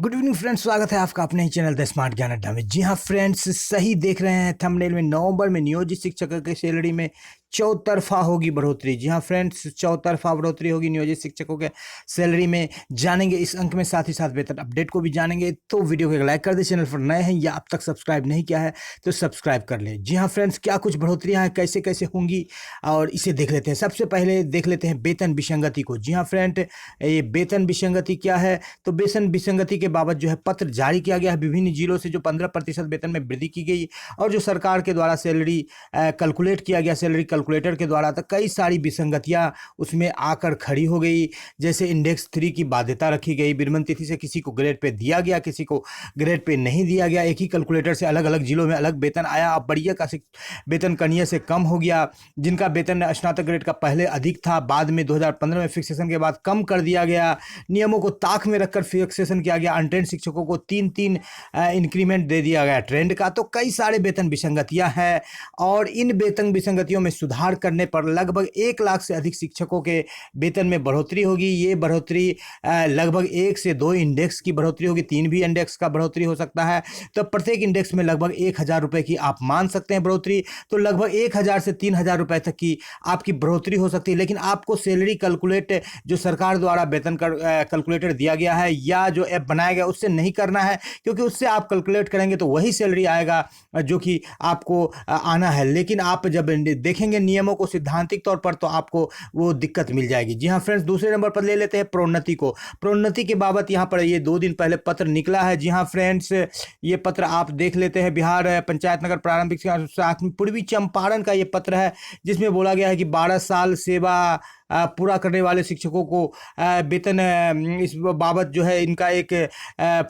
Good evening friends, स्वागत है आपका अपने ही चैनल द स्मार्ट ज्ञान अड्डा में। जी हाँ फ्रेंड्स, सही देख रहे हैं थंबनेल में। नवंबर में नियोजित शिक्षकों की सैलरी में चौतरफा होगी बढ़ोतरी। जी हाँ फ्रेंड्स, चौतरफा बढ़ोतरी होगी नियोजित शिक्षकों के सैलरी में। जानेंगे इस अंक में, साथ ही साथ वेतन अपडेट को भी जानेंगे। तो वीडियो को एक लाइक कर दे, चैनल पर नए हैं या अब तक सब्सक्राइब नहीं किया है तो सब्सक्राइब कर ले। जी हाँ फ्रेंड्स, क्या कुछ बढ़ोतरियाँ हैं, कैसे कैसे होंगी और इसे देख लेते हैं। सबसे पहले देख लेते हैं वेतन विसंगति को। जी हाँ फ्रेंड, ये वेतन विसंगति क्या है? तो वेतन विसंगति के बाबत जो है पत्र जारी किया गया है विभिन्न जिलों से, जो 15% वेतन में वृद्धि की गई और जो सरकार के द्वारा सैलरी कैलकुलेट किया गया सैलरी कैलकुलेटर के द्वारा, तो कई सारी विसंगतियां उसमें आकर खड़ी हो गई। जैसे इंडेक्स 3 की बाध्यता रखी गई, विरमण तिथि से किसी को ग्रेड पे दिया गया, किसी को ग्रेड पे नहीं दिया गया। एक ही कैलकुलेटर से अलग अलग जिलों में अलग वेतन आया। अब बढ़िया का वेतन कनिया से कम हो गया। जिनका वेतन स्नातक ग्रेड का पहले अधिक था, बाद में 2015 में फिक्सेशन के बाद कम कर दिया गया। नियमों को ताक में रखकर फिक्सेशन किया गया। अनट्रेंड शिक्षकों को 3-3 इंक्रीमेंट दे दिया गया ट्रेंड का। तो कई सारे वेतन विसंगतियां हैं और इन वेतन विसंगतियों में सुधार करने पर लगभग 1 लाख से अधिक शिक्षकों के वेतन में बढ़ोतरी होगी। ये बढ़ोतरी लगभग 1 से 2 इंडेक्स की बढ़ोतरी होगी, 3 भी इंडेक्स का बढ़ोतरी हो सकता है। तो प्रत्येक इंडेक्स में लगभग 1,000 रुपए की आप मान सकते हैं बढ़ोतरी। तो लगभग 1,000 से 3,000 रुपए तक की आपकी बढ़ोतरी हो सकती है। लेकिन आपको सैलरी कैलकुलेट जो सरकार द्वारा वेतन कैलकुलेटर दिया गया है या जो ऐप बनाया गया उससे नहीं करना है, क्योंकि उससे आप कैलकुलेट करेंगे तो वही सैलरी आएगा जो कि आपको आना है। लेकिन आप जब देखेंगे नियमों को सैद्धांतिक तौर पर तो आपको वो दिक्कत मिल जाएगी। जी हाँ फ्रेंड्स, दूसरे नंबर पर ले लेते हैं प्रोन्नति को। प्रोन्नति के बाबत यहाँ पर ये 2 दिन पहले पत्र निकला है। जी हाँ फ्रेंड्स, ये पत्र आप देख लेते हैं। बिहार पंचायत नगर प्रारंभिक शिक्षा पूर्वी चंपारण का ये पत्र है, जिसमें बोला गया है कि 12 साल सेवा पूरा करने वाले शिक्षकों को वेतन इस बाबत जो है इनका एक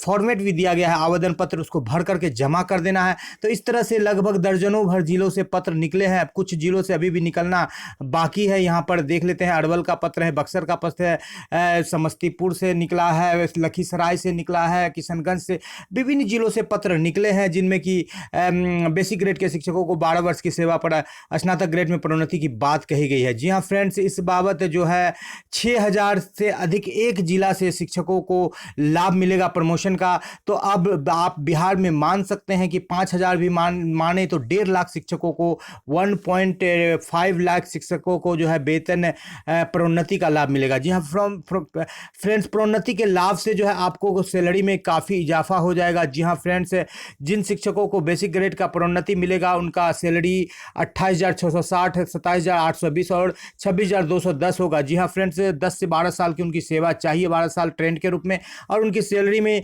फॉर्मेट भी दिया गया है, आवेदन पत्र, उसको भर करके जमा कर देना है। तो इस तरह से लगभग दर्जनों भर जिलों से पत्र निकले हैं। कुछ जिलों से अभी भी निकलना बाकी है। यहाँ पर देख लेते हैं, अरवल का पत्र है, बक्सर का पत्र है, समस्तीपुर से निकला है, लखीसराय से निकला है, किशनगंज से, विभिन्न जिलों से पत्र निकले हैं, जिनमें कि बेसिक ग्रेड के शिक्षकों को 12 वर्ष की सेवा पर स्नातक ग्रेड में प्रोन्नति की बात कही गई है। जी हाँ फ्रेंड्स, इस बाबत जो है 6,000 से अधिक एक जिला से शिक्षकों को लाभ मिलेगा प्रमोशन का। तो अब आप बिहार में मान सकते हैं कि 5,000 भी माने तो 1.5 लाख शिक्षकों को, 1.5 लाख शिक्षकों को जो है वेतन प्रोन्नति का लाभ मिलेगा। जी हाँ फ्रेंड्स, प्रोन्नति के लाभ से जो है आपको सैलरी में काफ़ी इजाफा हो जाएगा। जी हाँ फ्रेंड्स, जिन शिक्षकों को बेसिक ग्रेड का प्रोन्नति मिलेगा उनका सैलरी 28,660, 27,820 और 26,210 होगा। जी हाँ फ्रेंड्स, 10 से 12 साल की उनकी सेवा चाहिए, 12 साल ट्रेंड के रूप में, और उनकी सैलरी में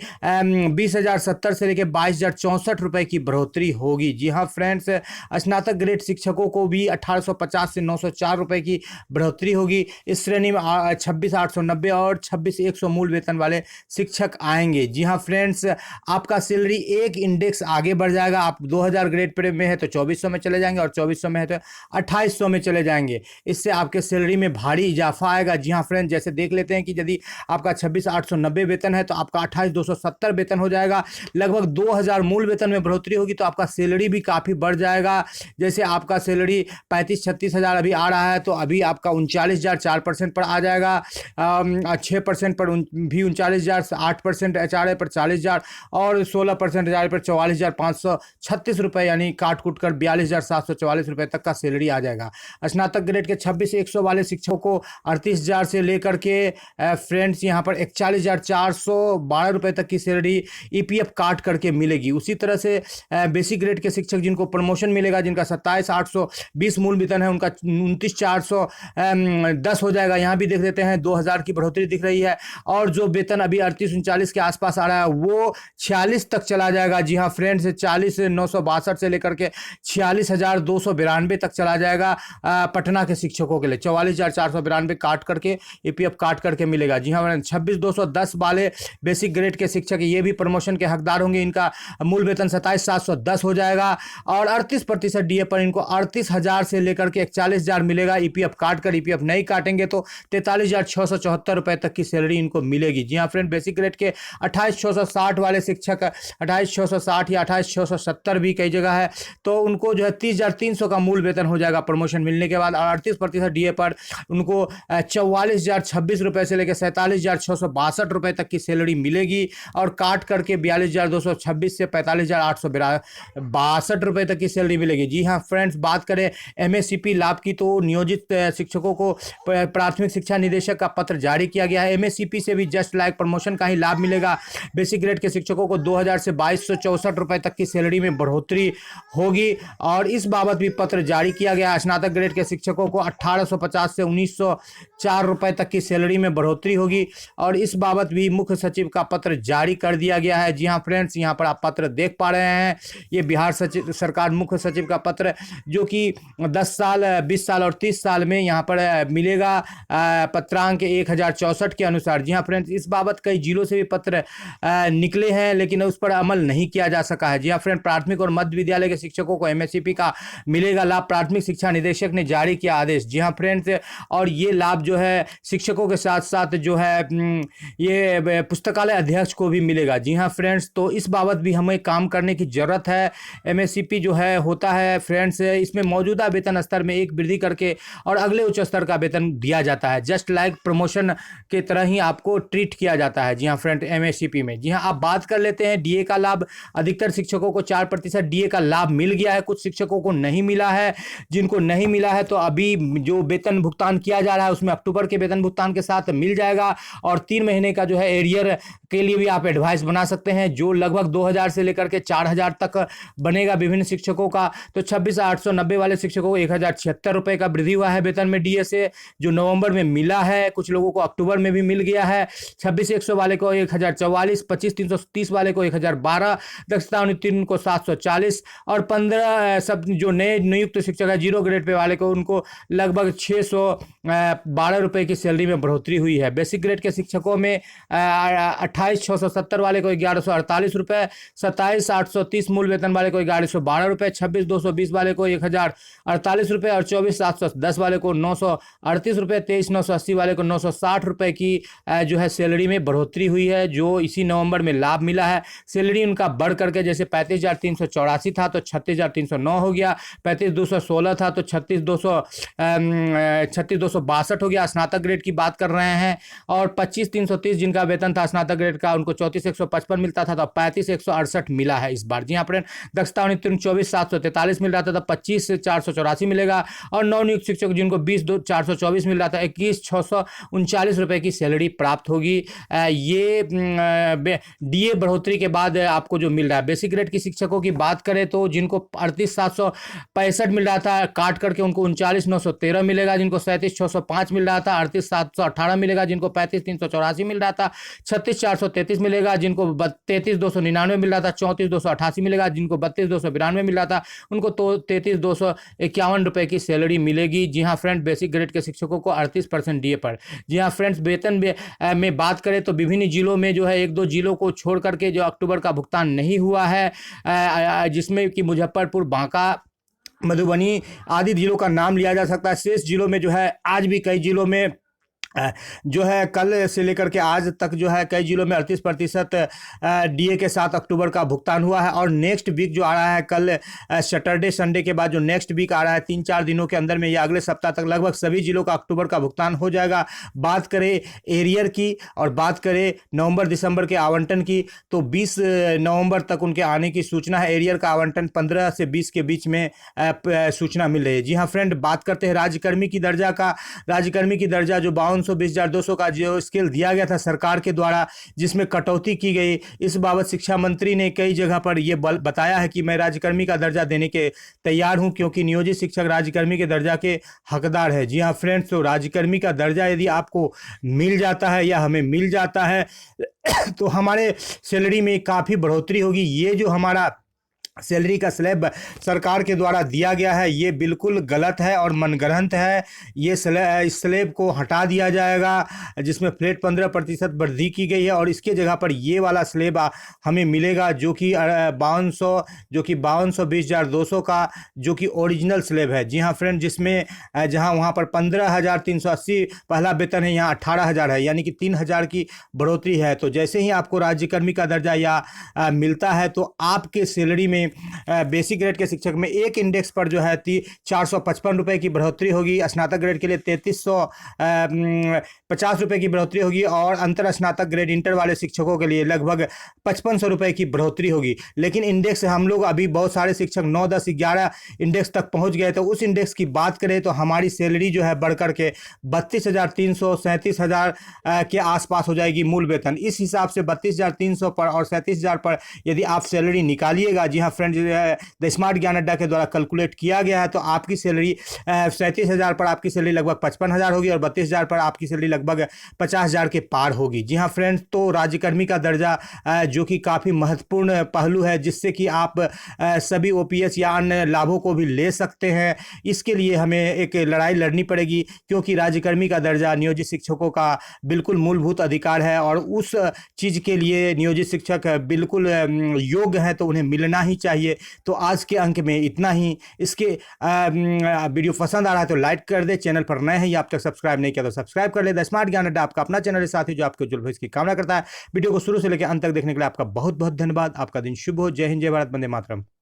20,070 से लेकर 22,064 रुपए की बढ़ोतरी होगी। जी हाँ फ्रेंड्स, स्नातक ग्रेड शिक्षकों को भी 1,850 से 904 रुपए की बढ़ोतरी होगी। इस श्रेणी में 26,890 और 26,100 मूल वेतन वाले शिक्षक आएंगे। जी हाँ फ्रेंड्स, आपका सैलरी एक इंडेक्स आगे बढ़ जाएगा। आप 2,000 ग्रेड पर में है तो 2,400 में चले जाएंगे और 2,400 में है तो 2,800 में चले जाएंगे। इससे आपके सैलरी में भारी इजाफा आएगा। जी हाँ फ्रेंड्स, जैसे देख लेते हैं कि यदि आपका 26,890 वेतन है तो आपका 28,270 वेतन हो जाएगा। लगभग 2,000 मूल वेतन में बढ़ोतरी होगी तो आपका सैलरी भी काफ़ी बढ़ जाएगा। जैसे आपका सैलरी 35-36 हज़ार अभी आ रहा है, तो अभी आपका 39,000 4% पर आ जाएगा, 6% पर भी 39,000, 8% एचआरए पर 40,000 और 16% एचआरए पर 44,536 रुपये, यानी काट कूट कर 42,744 रुपये तक का सैलरी आ जाएगा। स्नातक ग्रेड के 26,100 वाले शिक्षकों को 38,000 से लेकर के फ्रेंड्स यहाँ पर 41,412 रुपए तक की सैलरी ईपीएफ काट करके मिलेगी। उसी तरह से बेसिक ग्रेड के शिक्षक जिनको प्रमोशन मिलेगा, जिनका 27,820 मूल वेतन है, उनका 29,410 हो जाएगा। यहाँ भी देख लेते हैं 2,000 की बढ़ोतरी दिख रही है। और जो वेतन अभी 38-39 के आसपास आ रहा है वो 46 तक चला जाएगा। जी हाँ फ्रेंड्स, 40,962 से लेकर के 46,292 तक चला जाएगा पटना के शिक्षकों के लिए। 44,492 काट करके ईपीएफ काट करके मिलेगा। जी हाँ, 26,210 वाले बेसिक ग्रेड के शिक्षक ये भी प्रमोशन के हकदार होंगे। इनका मूल वेतन 27,710 हो जाएगा और 38% डीए पर इनको 38,000 से लेकर के 41,000 मिलेगा ईपीएफ काट कर। ईपीएफ नहीं काटेंगे तो 43,674 रुपए तक की सैलरी इनको मिलेगी। जी हाँ फ्रेंड, बेसिक ग्रेड के 28,660 वाले शिक्षक, 28,660 या 28,670 भी कई जगह है, तो उनको जो है 30,300 का मूल वेतन हो जाएगा प्रमोशन मिलने के बाद, और 38% डीए पर उनको 44,026 रुपये से लेकर 47,662 रुपये तक की सैलरी मिलेगी और काट करके 42,226 से 45,862 रुपये तक की सैलरी मिलेगी। जी हाँ फ्रेंड्स, बात करें एमएससीपी लाभ की तो नियोजित शिक्षकों को प्राथमिक शिक्षा निदेशक का पत्र जारी किया गया है। एमएससीपी से भी जस्ट लाइक प्रमोशन का ही लाभ मिलेगा। बेसिक ग्रेड के शिक्षकों को 2,000 से 2,264 रुपये तक की सैलरी में बढ़ोतरी होगी और इस बाबत भी पत्र जारी किया गया। स्नातक ग्रेड के शिक्षकों को 1,850 से 1,904 रुपये तक की सैलरी में बढ़ोतरी होगी और इस बाबत भी मुख्य सचिव का पत्र जारी कर दिया गया है। जी हाँ फ्रेंड्स, यहाँ पर आप पत्र देख पा रहे हैं, ये बिहार सरकार मुख्य सचिव का पत्र जो कि 10 साल, 20 साल और 30 साल में यहाँ पर मिलेगा पत्रांक 1064 के अनुसार। जी हाँ फ्रेंड्स, इस बाबत कई जिलों से भी पत्र निकले हैं लेकिन उस पर अमल नहीं किया जा सका है। जी हाँ फ्रेंड, प्राथमिक और मध्य विद्यालय के शिक्षकों को एमएससीपी का मिलेगा लाभ, प्राथमिक शिक्षा निदेशक ने जारी किया आदेश। जी हाँ फ्रेंड्स, और ये लाभ जो है शिक्षकों के साथ साथ जो है ये पुस्तकालय अध्यक्ष को भी मिलेगा। जी हाँ फ्रेंड्स, तो इस बाबत भी हमें काम करने की जरूरत है। एमएससीपी जो है होता है फ्रेंड्स, इसमें मौजूदा वेतन स्तर में एक वृद्धि करके और अगले उच्च स्तर का वेतन दिया जाता है। जस्ट लाइक प्रमोशन के तरह ही आपको ट्रीट किया जाता है। जी हाँ फ्रेंड, एमएससीपी में। जी हाँ, आप बात कर लेते हैं डीए का लाभ। अधिकतर शिक्षकों को 4% डीए का लाभ मिल गया है, कुछ शिक्षकों को नहीं मिला है। जिनको नहीं मिला है तो अभी जो वेतन भुगतान किया जा रहा है उसमें अक्टूबर के वेतन भुगतान के साथ मिल जाएगा और 3 महीने का जो है एरियर के लिए भी आप एडवाइस बना सकते हैं जो लगभग 2,000 से लेकर के 4,000 तक बनेगा विभिन्न शिक्षकों का। तो 26,890 वाले शिक्षकों को 1,076 रुपये का वृद्धि हुआ है वेतन में डीए से, जो नवंबर में मिला है। कुछ लोगों को अक्टूबर में भी मिल गया है। 26,100 वाले को 1,044, 25,330 वाले को 1,012, दक्षता उत्तीर्ण को 740 और 15 सब जो नए नियुक्त शिक्षक है जीरो ग्रेड पे वाले को उनको लगभग 612 रुपये की सैलरी में बढ़ोतरी हुई है। बेसिक ग्रेड के शिक्षकों में 28,670 वाले को 1,148 रुपये, 27,830 मूल वेतन वाले को 1,112 रुपये, 26,220 वाले को 1,048 रुपये और 24,710 वाले को 938 रुपये, 23,980 वाले को 960 रुपये की जो है सैलरी में बढ़ोतरी हुई है जो इसी नवंबर में लाभ मिला है। सैलरी उनका बढ़ करके जैसे 35,384 था तो 36,309 हो गया, 35,216 था तो 36,262 हो गया। स्नातक ग्रेड की बात कर रहे हैं और 25,330 जिनका वेतन था स्नातक ग्रेड का उनको 34,155 मिलता था तो 35,168 मिला है इस बार। जी हाँ फ्रेंड, दक्षता उत्तीर्ण 24,743 मिल रहा था तो 25,484 मिलेगा और नवनियुक्त शिक्षक जिनको 20,424 मिल रहा था 21,639 रुपये की सैलरी प्राप्त होगी। ये डीए बढ़ोतरी के बाद आपको जो मिल रहा है। बेसिक ग्रेड की शिक्षकों की बात करें तो जिनको 38,765 मिल रहा था काट करके उनको 39,913 मिलेगा, जिनको 37,605 मिल रहा था 38,718 मिलेगा, जिनको 35,384 मिल रहा था 36,433 मिलेगा, जिनको 33,299 मिल रहा था 34,288 मिलेगा, जिनको 32,292 मिल रहा था उनको तो 33,251 रुपये की सैलरी मिलेगी। जी हाँ फ्रेंड, बेसिक ग्रेड के शिक्षकों को 38% डीए पर। जी हाँ फ्रेंड्स, वेतन में बात करें तो विभिन्न जिलों में जो है 1-2 जिलों को छोड़ करके जो अक्टूबर का भुगतान नहीं हुआ है, जिसमें कि मुजफ्फरपुर, बांका, मधुबनी आदि जिलों का नाम लिया जा सकता है। शेष जिलों में जो है आज भी कई जिलों में जो है कल से लेकर के आज तक जो है कई जिलों में 38% डीए के साथ अक्टूबर का भुगतान हुआ है और नेक्स्ट वीक जो आ रहा है कल सैटरडे संडे के बाद जो नेक्स्ट वीक आ रहा है 3-4 दिनों के अंदर में या अगले सप्ताह तक लगभग सभी जिलों का अक्टूबर का भुगतान हो जाएगा। बात करें एरियर की और बात करें नवंबर दिसंबर के आवंटन की तो 20 नवंबर तक उनके आने की सूचना है। एरियर का आवंटन 15 से 20 के बीच में सूचना मिल रही है। जी हाँ फ्रेंड, बात करते हैं राज्यकर्मी की दर्जा का। राज्यकर्मी की दर्जा जो 52,20,200 का जो स्केल दिया गया था सरकार के द्वारा जिसमें कटौती की गई, इस बाबत शिक्षा मंत्री ने कई जगह पर यह बताया है कि मैं राज्यकर्मी का दर्जा देने के तैयार हूं क्योंकि नियोजित शिक्षक राज्यकर्मी के दर्जा के हकदार है। जी हाँ फ्रेंड्स, तो राज्यकर्मी का दर्जा यदि आपको मिल जाता है या हमें मिल जाता है तो हमारे सैलरी में काफ़ी बढ़ोतरी होगी। ये जो हमारा सैलरी का स्लैब सरकार के द्वारा दिया गया है ये बिल्कुल गलत है और मनगढ़ंत है। ये स्लैब को हटा दिया जाएगा जिसमें फ्लैट 15% वृद्धि की गई है और इसके जगह पर ये वाला स्लैब हमें मिलेगा जो कि 52,20,200 का जो कि ओरिजिनल स्लैब है। जी हाँ फ्रेंड, जिसमें जहाँ वहाँ पर 15,380 पहला वेतन है, यहाँ 18,000 है, यानी कि 3,000 की बढ़ोतरी है। तो जैसे ही आपको राज्यकर्मी का दर्जा या मिलता है तो आपके सैलरी में बेसिक ग्रेड के शिक्षक में एक इंडेक्स पर जो है 455 रुपये की बढ़ोतरी होगी। स्नातक ग्रेड के लिए 3350 रुपये की बढ़ोतरी होगी और अंतर स्नातक ग्रेड इंटर वाले शिक्षकों के लिए लगभग 5500 रुपये की बढ़ोतरी होगी। लेकिन इंडेक्स हम लोग अभी बहुत सारे शिक्षक 9, 10, 11 इंडेक्स तक पहुंच गए, तो उस इंडेक्स की बात करें तो हमारी सैलरी जो है बढ़कर के 32,300 37,000 के आसपास हो जाएगी मूल वेतन। इस हिसाब से 32,300 पर और 37,000 पर यदि आप सैलरी निकालिएगा, जी हाँ फ्रेंड्स, द स्मार्ट ज्ञान अड्डा के द्वारा कैलकुलेट किया गया है, तो आपकी सैलरी 37,000 पर आपकी सैलरी लगभग 55,000 होगी और 32,000 पर आपकी सैलरी लगभग 50,000 के पार होगी। जी हाँ फ्रेंड्स, तो राज्यकर्मी का दर्जा जो कि काफ़ी महत्वपूर्ण पहलू है, जिससे कि आप सभी ओपीएस या अन्य लाभों को भी ले सकते हैं। इसके लिए हमें एक लड़ाई लड़नी पड़ेगी, क्योंकि राज्यकर्मी का दर्जा नियोजित शिक्षकों का बिल्कुल मूलभूत अधिकार है और उस चीज़ के लिए नियोजित शिक्षक बिल्कुल योग्य है, तो उन्हें मिलना ही चाहिए। तो आज के अंक में इतना ही। इसके वीडियो पसंद आ रहा है तो लाइक कर दे, चैनल पर नए हैं या अब तक सब्सक्राइब नहीं किया तो सब्सक्राइब कर ले। द स्मार्ट ज्ञान अड्डा आपका अपना चैनल है साथी, जो आपके उज्जवल भविष्य की कामना करता है। वीडियो को शुरू से लेकर अंत तक देखने के लिए आपका बहुत बहुत धन्यवाद। आपका दिन शुभ हो। जय हिंद, जय भारत, वंदे मातरम।